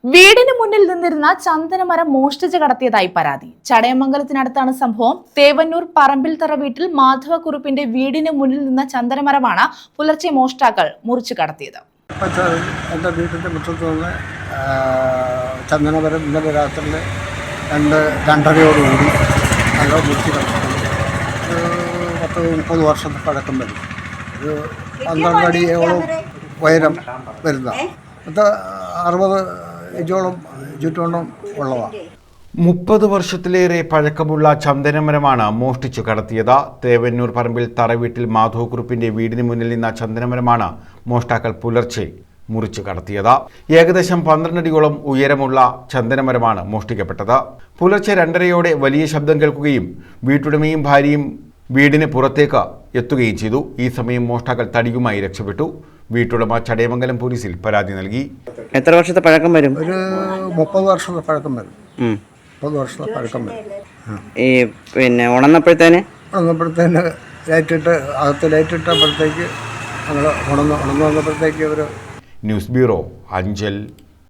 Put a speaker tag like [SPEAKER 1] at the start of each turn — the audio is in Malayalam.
[SPEAKER 1] വീടിന് മുന്നിൽ നിന്നിരുന്ന ചന്ദനമരം മോഷ്ടിച്ച് കടത്തിയതായി പരാതി. ചടയമംഗലത്തിനടുത്താണ് സംഭവം. തേവന്നൂർ പറമ്പിൽത്തറ വീട്ടിൽ മാധവക്കുറുപ്പിന്റെ വീടിന് മുന്നിൽ നിന്ന ചന്ദനമരമാണ് പുലർച്ചെ മോഷ്ടാക്കൾ മുറിച്ചു കടത്തിയത്.
[SPEAKER 2] എൻ്റെ വീടിൻ്റെ മുറ്റത്ത് നിന്ന് ചന്ദനമരം ഇന്നലെ രാത്രി 2:30 നല്ല മുറിച്ച് കടത്തി. 10-30 വർഷത്തെ പഴക്കം വരും. ഒരു 12 അടിയോളം ഉയരം വരുന്ന 60 ഇഞ്ചോളം ചുറ്റോളം ഉള്ളതാണ്.
[SPEAKER 3] 30 വർഷത്തിലേറെ പഴക്കമുള്ള ചന്ദനമരമാണ് മോഷ്ടിച്ചു കടത്തിയത്. തേവന്നൂർ പറമ്പിൽ തറവീട്ടിൽ മാധവക്കുറുപ്പിന്റെ വീടിന് മുന്നിൽ നിന്ന ചന്ദനമരമാണ് മോഷ്ടാക്കൾ പുലർച്ചെ മുറിച്ചു കടത്തിയത്. ഏകദേശം 12 അടിയോളം ഉയരമുള്ള ചന്ദനമരമാണ് മോഷ്ടിക്കപ്പെട്ടത്. പുലർച്ചെ 2:30 വലിയ ശബ്ദം കേൾക്കുകയും വീട്ടുടമയും ഭാര്യയും വീടിന് പുറത്തേക്ക് എത്തുകയും ചെയ്തു. ഈ സമയം മോഷ്ടാക്കൾ തടിയുമായി രക്ഷപ്പെട്ടു. വീട്ടുടമ ചടയമംഗലം പോലീസിൽ പരാതി നൽകി.
[SPEAKER 4] എത്ര വർഷത്തെ പഴക്കം വരും?
[SPEAKER 2] ഒരു 30 വർഷത്തെ പഴക്കം വരും. 30 വർഷത്തെ പഴക്കം വരും.
[SPEAKER 4] ഈ പിന്നെ ഉണർന്നപ്പോഴത്തേന്
[SPEAKER 2] ലൈറ്റിട്ട് അകത്ത് ലൈറ്റിട്ടപ്പോഴത്തേക്ക് ഞങ്ങൾ ഉണർന്നു വന്നപ്പോഴത്തേക്ക് ഒരു
[SPEAKER 3] ന്യൂസ് ബ്യൂറോ, അഞ്ചൽ.